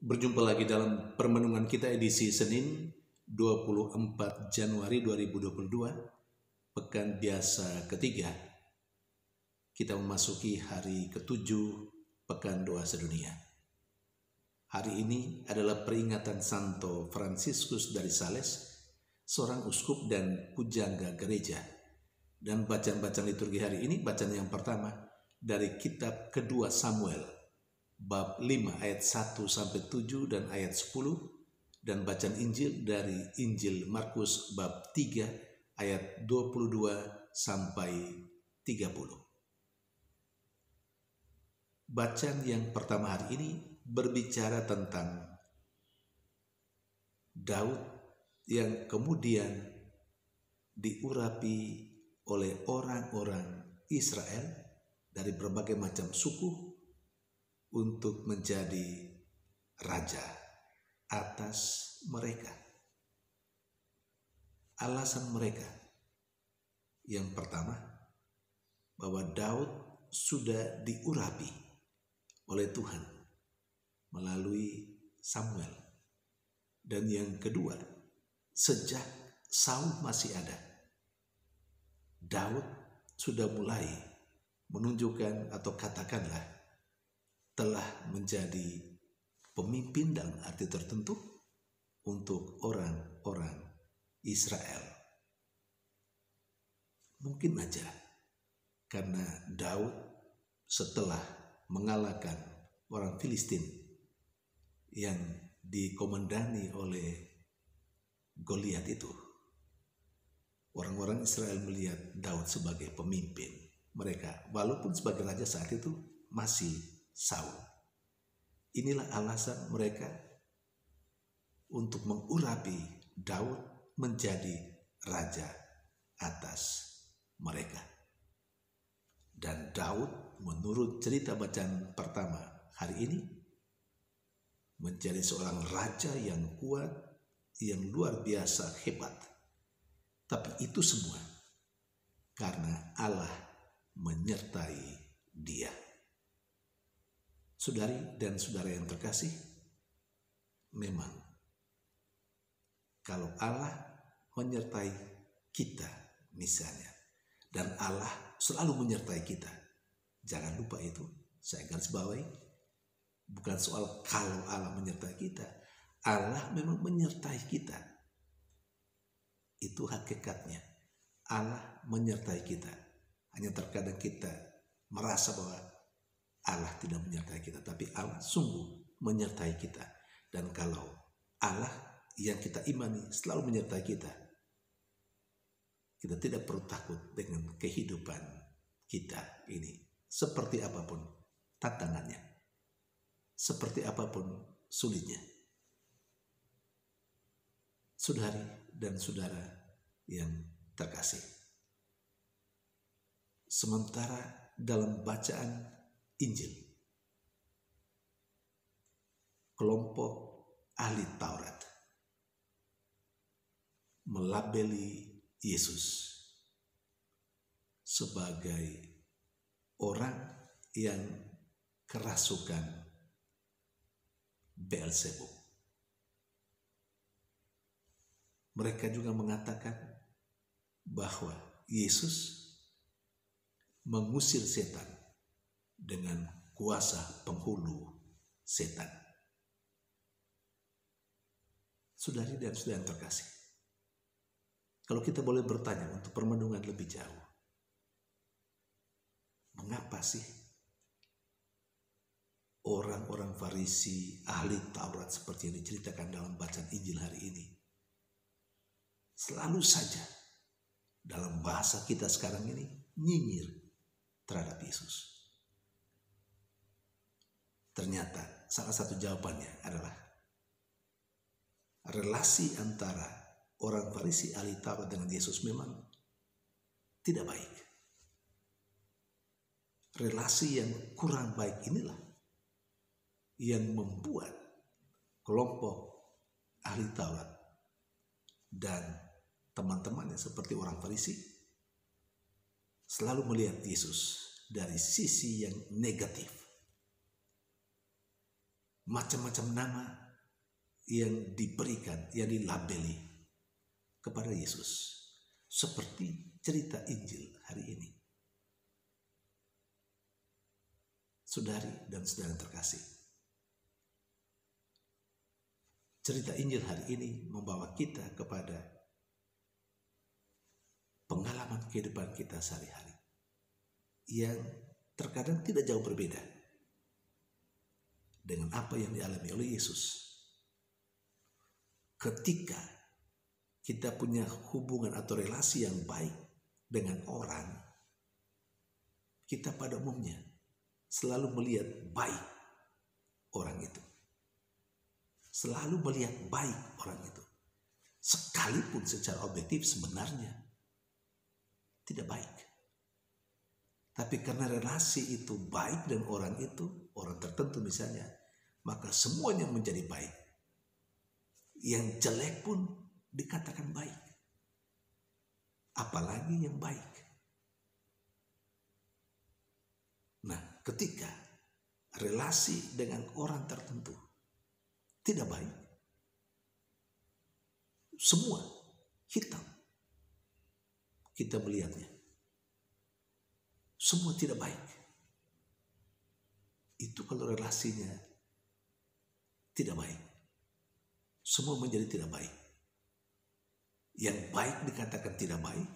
Berjumpa lagi dalam permenungan kita edisi Senin 24 Januari 2022, pekan biasa ketiga. Kita memasuki hari ketujuh pekan doa sedunia. Hari ini adalah peringatan Santo Fransiskus dari Sales, seorang uskup dan pujangga gereja. Dan bacaan-bacaan liturgi hari ini, bacaan yang pertama dari kitab kedua Samuel, bab 5 ayat 1 sampai 7 dan ayat 10, dan bacaan Injil dari Injil Markus bab 3 ayat 22 sampai 30. Bacaan yang pertama hari ini berbicara tentang Daud yang kemudian diurapi oleh orang-orang Israel dari berbagai macam suku untuk menjadi raja atas mereka. Alasan mereka yang pertama, bahwa Daud sudah diurapi oleh Tuhan melalui Samuel. Dan yang kedua, sejak Saul masih ada, Daud sudah mulai menunjukkan atau katakanlah telah menjadi pemimpin dalam arti tertentu untuk orang-orang Israel. Mungkin aja karena Daud setelah mengalahkan orang Filistin yang dikomandani oleh Goliat itu, orang-orang Israel melihat Daud sebagai pemimpin mereka, walaupun sebagai raja saat itu masih Saul. Inilah alasan mereka untuk mengurapi Daud menjadi raja atas mereka. Dan Daud menurut cerita bacaan pertama hari ini menjadi seorang raja yang kuat, yang luar biasa hebat. Tapi itu semua karena Allah menyertai dia. Saudari dan saudara yang terkasih, memang kalau Allah menyertai kita misalnya, dan Allah selalu menyertai kita, jangan lupa itu, saya garis bawahi, bukan soal kalau Allah menyertai kita, Allah memang menyertai kita. Itu hakikatnya, Allah menyertai kita. Hanya terkadang kita merasa bahwa Allah tidak menyertai kita, tapi Allah sungguh menyertai kita. Dan kalau Allah yang kita imani selalu menyertai kita, kita tidak perlu takut dengan kehidupan kita ini. Seperti apapun tantangannya, seperti apapun sulitnya. Saudari dan saudara yang terkasih, sementara dalam bacaan Injil, kelompok ahli Taurat melabeli Yesus sebagai orang yang kerasukan Beelzebub. Mereka juga mengatakan bahwa Yesus mengusir setan dengan kuasa penghulu setan. Saudari dan saudara yang terkasih, kalau kita boleh bertanya untuk permenungan lebih jauh, mengapa sih orang-orang Farisi, ahli Taurat seperti yang diceritakan dalam bacaan Injil hari ini, selalu saja dalam bahasa kita sekarang ini nyinyir terhadap Yesus? Ternyata salah satu jawabannya adalah relasi antara orang Farisi ahli Taurat dengan Yesus memang tidak baik. Relasi yang kurang baik inilah yang membuat kelompok ahli Taurat dan teman-temannya seperti orang Farisi selalu melihat Yesus dari sisi yang negatif. macam-macam nama yang diberikan, yang dilabeli kepada Yesus. Seperti cerita Injil hari ini. Saudari dan saudara terkasih, cerita Injil hari ini membawa kita kepada pengalaman kehidupan kita sehari-hari yang terkadang tidak jauh berbeda dengan apa yang dialami oleh Yesus. Ketika kita punya hubungan atau relasi yang baik dengan orang, kita pada umumnya selalu melihat baik orang itu. Selalu melihat baik orang itu. Sekalipun secara objektif sebenarnya tidak baik. Tapi karena relasi itu baik dan orang itu, orang tertentu misalnya, maka semuanya menjadi baik. Yang jelek pun dikatakan baik. Apalagi yang baik. Nah, ketika relasi dengan orang tertentu tidak baik, semua hitam, kita melihatnya. Semua tidak baik. Itu kalau relasinya tidak baik. Semua menjadi tidak baik. Yang baik dikatakan tidak baik,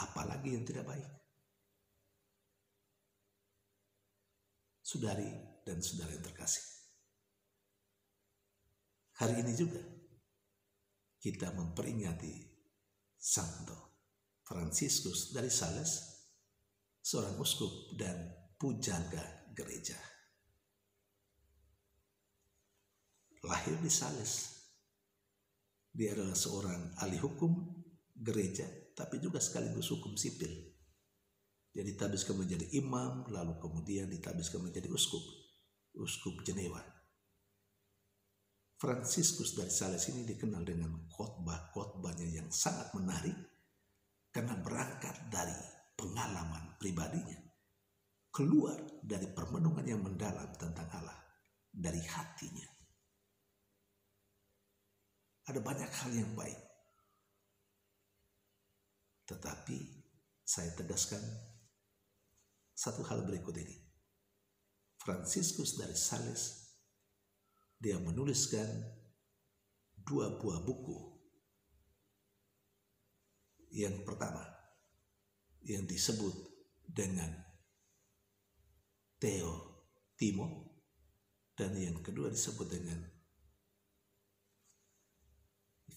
apalagi yang tidak baik. Saudari dan saudara yang terkasih, hari ini juga kita memperingati Santo Fransiskus dari Sales, seorang uskup dan pujangga gereja. Lahir di Sales. Dia adalah seorang ahli hukum gereja, tapi juga sekaligus hukum sipil. Dia ditabiskan menjadi imam, lalu kemudian ditabiskan menjadi uskup Jenewa. Fransiskus dari Sales ini dikenal dengan khotbah-khotbahnya yang sangat menarik karena berangkat dari pengalaman pribadinya, keluar dari permenungan yang mendalam tentang Allah, dari hatinya. Ada banyak hal yang baik. Tetapi saya tegaskan satu hal berikut ini. Fransiskus dari Sales, dia menuliskan 2 buah buku. Yang pertama, yang disebut dengan Theotimo, dan yang kedua disebut dengan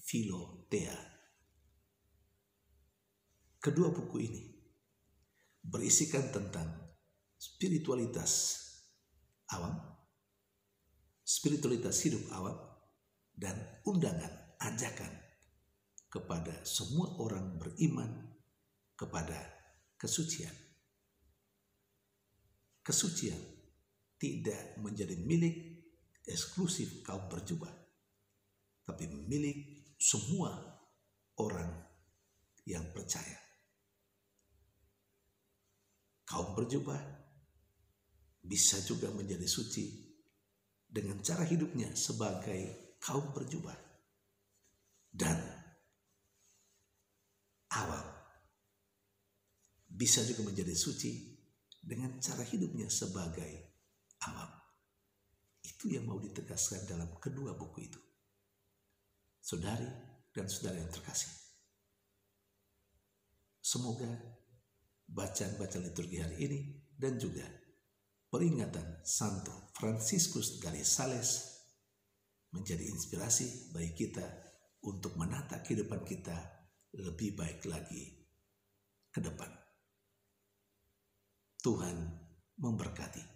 Philothea. Kedua buku ini berisikan tentang spiritualitas awam, spiritualitas hidup awam, dan undangan, ajakan kepada semua orang beriman kepada kesucian. Kesucian tidak menjadi milik eksklusif kaum berjubah, tapi milik semua orang yang percaya. Kaum berjubah bisa juga menjadi suci dengan cara hidupnya sebagai kaum berjubah. Dan awam bisa juga menjadi suci dengan cara hidupnya sebagai awam. Itu yang mau ditegaskan dalam kedua buku itu. Saudari dan saudara yang terkasih, semoga bacaan-bacaan liturgi hari ini dan juga peringatan Santo Fransiskus dari Sales menjadi inspirasi bagi kita untuk menata kehidupan kita lebih baik lagi ke depan. Tuhan memberkati.